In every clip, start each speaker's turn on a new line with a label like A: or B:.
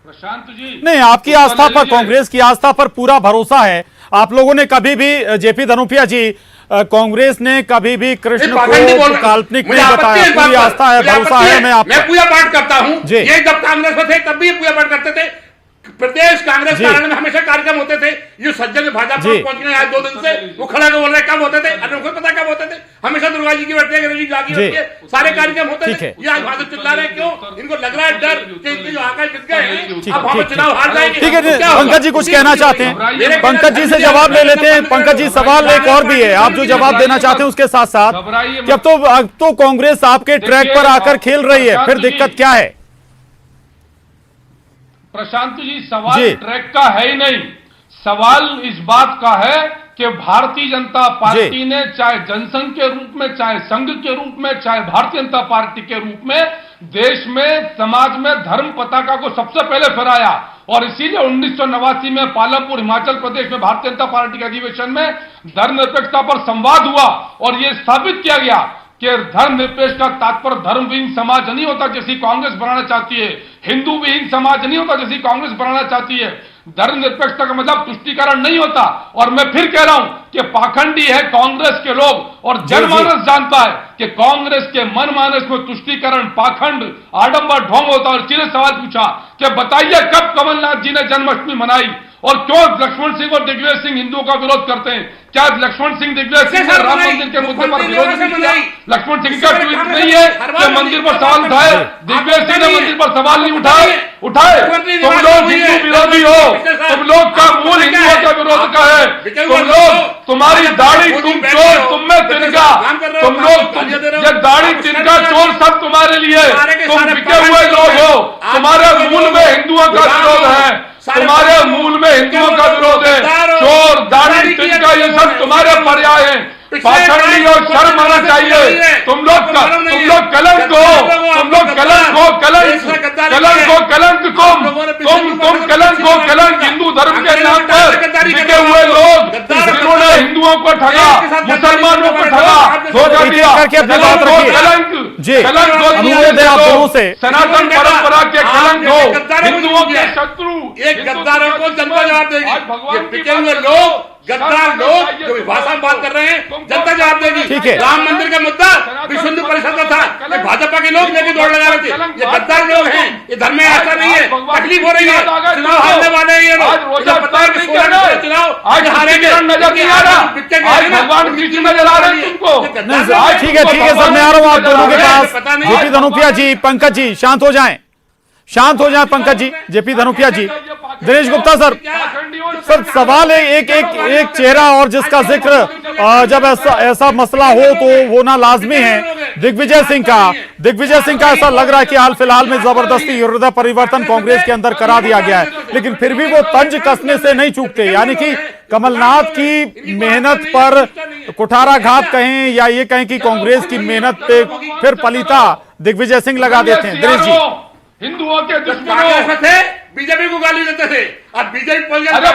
A: प्रशांत जी,
B: नहीं, आपकी आस्था पर, कांग्रेस की आस्था पर पूरा भरोसा है। आप लोगों ने कभी भी, जेपी धनुपिया जी, कांग्रेस ने कभी भी कृष्ण को काल्पनिक नहीं बताया। पूरी आस्था है, भरोसा है हमें आप।
C: मैं पूजा पाठ करता हूँ, ये जब कांग्रेस में थे तब भी पूजा पाठ करते थे। प्रदेश कांग्रेस कार्यालय में हमेशा कार्यक्रम होते थे। ये सज्जन भाजपा पहुंचने आए 2 दिन से, वो खड़ा बोल रहे कब होते थे, उनको पता कब होते थे। हमेशा दुर्गा जी की बैठते हैं, गणेश जी जागी होती है, सारे कार्यक्रम होते थे। ये आज भाजपा चिल्ला रहे क्यों? इनको लग रहा है डर कि इनके जो आकाश जीत गए हैं, अब हम चुनाव हार जाएंगे।
B: ठीक है, पंकज जी कुछ कहना चाहते हैं, पंकज जी से जवाब ले लेते हैं। पंकज जी, सवाल एक और भी है, आप जो जवाब देना चाहते हैं उसके साथ साथ कि अब तो कांग्रेस आपके ट्रैक पर आकर खेल रही है, फिर दिक्कत क्या है?
A: प्रशांत जी, सवाल ट्रैक का है ही नहीं, सवाल इस बात का है कि भारतीय जनता पार्टी ने चाहे जनसंघ के रूप में, चाहे संघ के रूप में, चाहे भारतीय जनता पार्टी के रूप में देश में, समाज में धर्म पताका को सबसे पहले फहराया। और इसीलिए 1989 में पालमपुर, हिमाचल प्रदेश में भारतीय जनता पार्टी के अधिवेशन में धर्मनिरपेक्षता पर संवाद हुआ और यह स्थापित किया गया कि धर्मनिरपेक्ष का तात्पर्य धर्मविहीन समाज नहीं होता जैसी कांग्रेस बनाना चाहती है, हिंदू विहीन समाज नहीं होता जैसी कांग्रेस बनाना चाहती है। धर्मनिरपेक्षता का मतलब तुष्टीकरण नहीं होता। और मैं फिर कह रहा हूं कि पाखंडी है कांग्रेस के लोग, और जनमानस जानता है कि कांग्रेस के मनमानस में तुष्टीकरण, पाखंड, आडंबर, ढोंग होता है। और सीधे सवाल पूछा कि बताइए कब कमलनाथ जी ने जन्माष्टमी मनाई और क्यों लक्ष्मण सिंह और दिग्विजय सिंह हिंदुओं का विरोध करते हैं? क्या लक्ष्मण सिंह, दिग्विजय सिंह राम मंदिर के मुद्दे पर विरोध नहीं किया? लक्ष्मण सिंह का ट्वीट नहीं है कि मंदिर पर सवाल उठाए, दिग्विजय सिंह ने मंदिर पर सवाल नहीं उठाए। तुम लोग हिंदू विरोधी हो, तुम लोग का मूल हिंदुओं का विरोध का है। तुम लोग, तुम्हारी दाढ़ी, तुम चोर, तुम में तिनका, तुम लोग, ये दाढ़ी तिनका चोर सब तुम्हारे लिए, तुम बिके हुए लोग हो। तुम्हारे मूल में हिंदुओं का विरोध है, तुम्हारे मूल में हिंदुओं का विरोध है। चोर, दाढ़ी, तिनका, ये सब तुम्हारे पर्याय हैं। पाखंडी और शर्म आना चाहिए। तुम लोग कलंक हो, तुम लोग कलंक हो, कलंक हिंदू धर्म के नाम पर बिके हुए लोग, जिन्होंने हिंदुओं को ठगा, मुसलमानों को ठगा, धोखा दिया, कलंक से सनातन परंपरा के कलंक हो, हिंदुओं के शत्रु,
C: एक गद्दारों को जनता जवाब देगी। बिके हुए लोग, गद्दार लोग जो भाषा में बात कर रहे हैं, जनता जवाब देगी। राम मंदिर का मुद्दा विश्व हिंदू परिषद का था, ये भाजपा के लोग लेके दौड़ लगा रहे थे। ये गद्दार लोग हैं, ये धर्म में ऐसा नहीं है, तकलीफ हो रही है, चुनाव हारने वाले हैं ये लोग। पता है कि चुनाव आज हारेंगे, नजर नहीं आ रहा,
A: भगवान कृष्ण नजर आ रहे हैं तुमको।
B: ठीक है सर, मैं आ रहा हूँ आप दोनों के पास। जेपी धनुपिया जी, पंकज जी, शांत हो जाएं, शांत हो जाएं पंकज जी, जेपी धनुपिया जी। दिनेश गुप्ता सर, सवाल है एक चेहरा और जिसका जिक्र जब ऐसा मसला हो तो होना लाजमी है, दिग्विजय सिंह का ऐसा लग रहा है कि हाल फिलहाल में जबरदस्ती हृदय परिवर्तन कांग्रेस के अंदर करा दिया गया है, लेकिन फिर भी वो तंज कसने से नहीं चूकते। यानी कि कमलनाथ की मेहनत पर कुठाराघात कहें या ये कहें कि कांग्रेस की मेहनत पे फिर पलीता दिग्विजय सिंह लगा देते हैं। दिनेश जी,
A: हिंदुओं के दुश्मनों
C: थे, बीजेपी को गाली देते थे, अब बीजेपी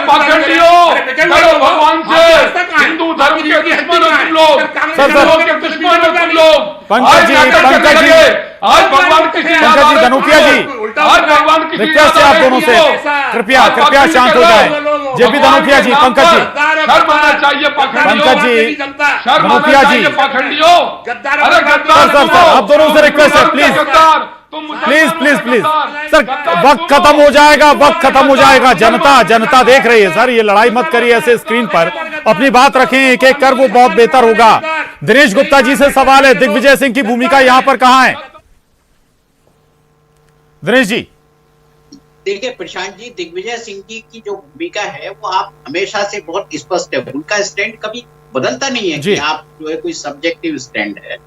A: पाखंडी हो, भगवान से, हिंदू धर्म के दुश्मन हो तुम लोग, हिंदुओं के दुश्मन हो तुम लोग।
B: पंकज जी,
A: आज भगवान
B: पंकज जी, धनुपिया जी,
A: आज भगवान की
B: रिक्वेस्ट है आप दोनों से, कृपया शांत हो जाए। जेपी धनुपिया जी, पंकज जी,
A: शर्म आना चाहिए
B: पंकज जी,
A: धनुपिया जी, पाखंडियों,
B: सर आप दोनों से रिक्वेस्ट है, प्लीज सर, वक्त खत्म हो जाएगा। जनता देख रही है सर, ये लड़ाई मत करिए ऐसे स्क्रीन पर, अपनी बात रखें एक एक कर, वो बहुत बेहतर होगा। दिनेश गुप्ता जी से सवाल है, दिग्विजय सिंह की भूमिका यहां पर कहां है? दिनेश जी।
D: देखिए प्रशांत जी, दिग्विजय सिंह की जो भूमिका है वो आप हमेशा से बहुत स्पष्ट है, उनका स्टैंड कभी बदलता नहीं है कि आप जो है कोई सब्जेक्टिव स्टैंड है।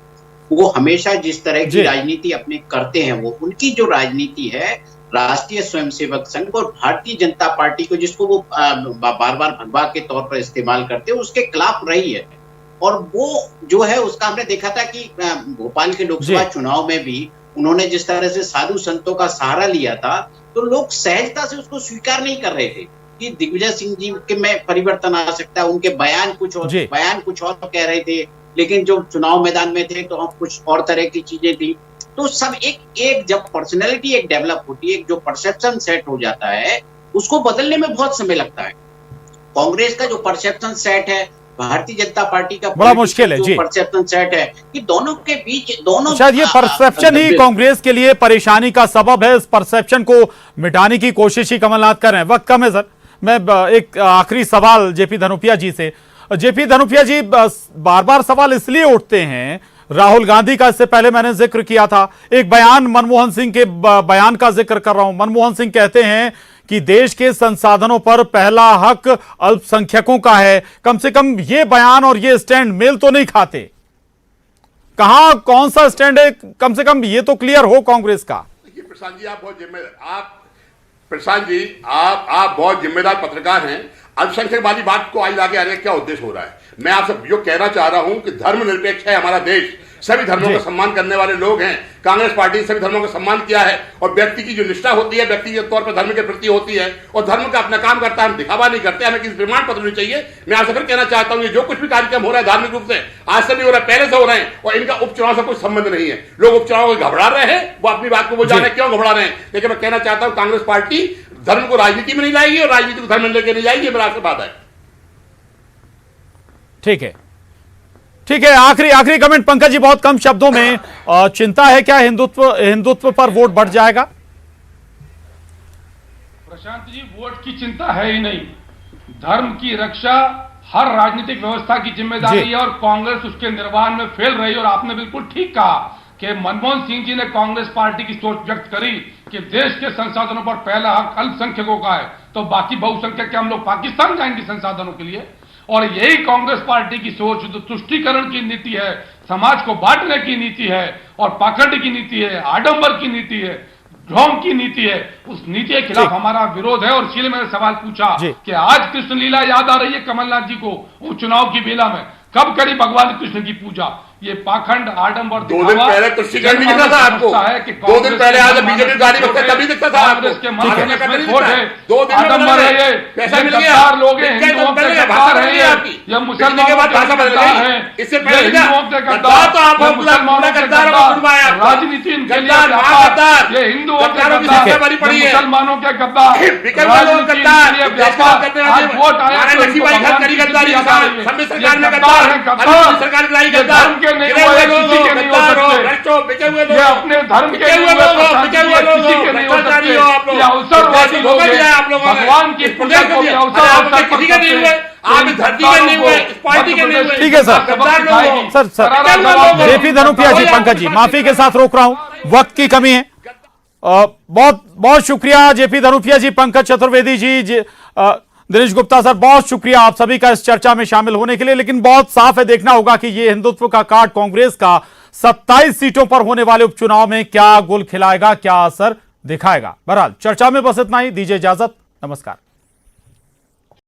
D: वो हमेशा जिस तरह की राजनीति अपने करते हैं, वो उनकी जो राजनीति है राष्ट्रीय स्वयंसेवक संघ और भारतीय जनता पार्टी को, जिसको वो बार बार भगवा के तौर पर इस्तेमाल करते हैं, उसके खिलाफ रही है। और वो जो है उसका हमने देखा था कि भोपाल के लोकसभा चुनाव में भी उन्होंने जिस तरह से साधु संतों का सहारा लिया था, तो लोग सहजता से उसको स्वीकार नहीं कर रहे थे कि दिग्विजय सिंह जी के में परिवर्तन आ सकता है। उनके बयान कुछ और कह रहे थे, लेकिन जो चुनाव मैदान में थे तो हम कुछ और तरह की चीजें थी। तो सब एक जब पर्सनैलिटी एक डेवलप होती है, एक जो परसेप्शन सेट हो जाता है, उसको बदलने में बहुत समय लगता है। कांग्रेस का जो परसेप्शन सेट है, भारतीय जनता पार्टी का
B: बड़ा मुश्किल है जी,
D: परसेप्शन सेट है कि दोनों के बीच दोनों
B: शायद ये परसेप्शन ही कांग्रेस के लिए परेशानी का सबब है। इस परसेप्शन को मिटाने की कोशिश ही कमलनाथ कर रहे हैं। वक्त कम है सर, मैं एक आखिरी सवाल जेपी धनुपिया जी से। जेपी धनुपिया जी, बार बार सवाल इसलिए उठते हैं, राहुल गांधी का इससे पहले मैंने जिक्र किया था, एक बयान मनमोहन सिंह के बयान का जिक्र कर रहा हूं। मनमोहन सिंह कहते हैं कि देश के संसाधनों पर पहला हक अल्पसंख्यकों का है। कम से कम ये बयान और ये स्टैंड मेल तो नहीं खाते। कहां कौन सा स्टैंड है, कम से कम ये तो क्लियर हो कांग्रेस का।
C: प्रशांत जी, आप बहुत जिम्मेदार पत्रकार हैं। अल्पसंख्यक वाली बात को आज आगे आने का क्या उद्देश्य हो रहा है? मैं आपसे जो कहना चाह रहा हूं कि धर्मनिरपेक्ष है हमारा देश, सभी धर्मों का सम्मान करने वाले लोग हैं। कांग्रेस पार्टी सभी धर्मों का सम्मान किया है और व्यक्ति की जो निष्ठा होती है व्यक्तिगत तौर पर धर्म के प्रति होती है और धर्म का अपना काम करता है। हम दिखावा नहीं करते, हमें किसी प्रमाण पत्र नहीं चाहिए। मैं आपसे फिर कहना चाहता हूं, ये जो कुछ भी कार्यक्रम हो रहा है धार्मिक रूप से आज से भी हो रहा है, पहले से हो रहे हैं और इनका उपचुनाव से कोई संबंध नहीं है। लोग उपचुनाव को घबरा रहे हैं, वो अपनी बात को वो जाने क्यों घबरा रहे हैं। लेकिन मैं कहना चाहता हूं कांग्रेस पार्टी धर्म को राजनीति में नहीं लाएगी और राजनीति को धर्म में लेकर नहीं जाएगी। मेरा आपसे बात है।
B: ठीक है, ठीक है। आखिरी कमेंट पंकज जी, बहुत कम शब्दों में, चिंता है क्या हिंदुत्व पर वोट बढ़ जाएगा?
A: प्रशांत जी, वोट की चिंता है ही नहीं। धर्म की रक्षा हर राजनीतिक व्यवस्था की जिम्मेदारी है और कांग्रेस उसके निर्वहन में फेल रही। और आपने बिल्कुल ठीक कहा कि मनमोहन सिंह जी ने कांग्रेस पार्टी की सोच व्यक्त करी कि देश के संसाधनों पर पहला हक अल्पसंख्यकों का है, तो बाकी बहुसंख्यक के हम लोग पाकिस्तान जाएंगे संसाधनों के लिए। और यही कांग्रेस पार्टी की सोच जो तुष्टीकरण की नीति है, समाज को बांटने की नीति है और पाखंड की नीति है, आडंबर की नीति है, ढोंग की नीति है, उस नीति के खिलाफ हमारा विरोध है। और इसीलिए मैंने सवाल पूछा कि आज कृष्ण लीला याद आ रही है कमलनाथ जी को चुनाव की बेला में, कब करी भगवान कृष्ण की पूजा? ये पाखंड आडंबर
C: 2 दिन पहले तुष्टीकरण नहीं दिखता था आपको। 2 दिन पहले आज बीजेपी गाड़ी में तभी दिखता था आपको। 2 दिन
A: आडंबर है ये,
C: पैसा मिल गया।
A: गद्दार लोग हैं, हिंदुओं के गद्दार हैं ये मुसलमानों के गद्दार हैं।
C: इससे पहले
A: हिंदुओं के गद्दार
C: तो आप
A: मुसलमानों के गद्दार, राजनीति इनके लिए व्यापार। ये हिंदुओं के गद्दार, मुसलमानों के गद्दार, राजनीति इनके लिए व्यापार। आज वोट आया तो
C: सरकार लाई गद्दार
A: के नहीं हुए, किसी के नहीं हो सकते। ये अपने धर्म के नहीं हुए, किसी के नहीं हो सकते। ये अवसरवादी लोग हैं, भगवान की पूजा को भी अवसर
C: किसी के नहीं हुए, आप धरती के नहीं हुए, इस पार्टी के नहीं हुए।
B: ठीक है सर जेपी धनुपिया जी, पंकज जी, माफी के साथ रोक रहा हूं, वक्त की कमी है। बहुत बहुत शुक्रिया जेपी धनुपिया जी, पंकज चतुर्वेदी जी, दिनेश गुप्ता सर, बहुत शुक्रिया आप सभी का इस चर्चा में शामिल होने के लिए। लेकिन बहुत साफ है, देखना होगा कि ये हिंदुत्व का कार्ड कांग्रेस का 27 सीटों पर होने वाले उपचुनाव में क्या गुल खिलाएगा, क्या असर दिखाएगा। बहरहाल चर्चा में बस इतना ही, दीजिए इजाजत, नमस्कार।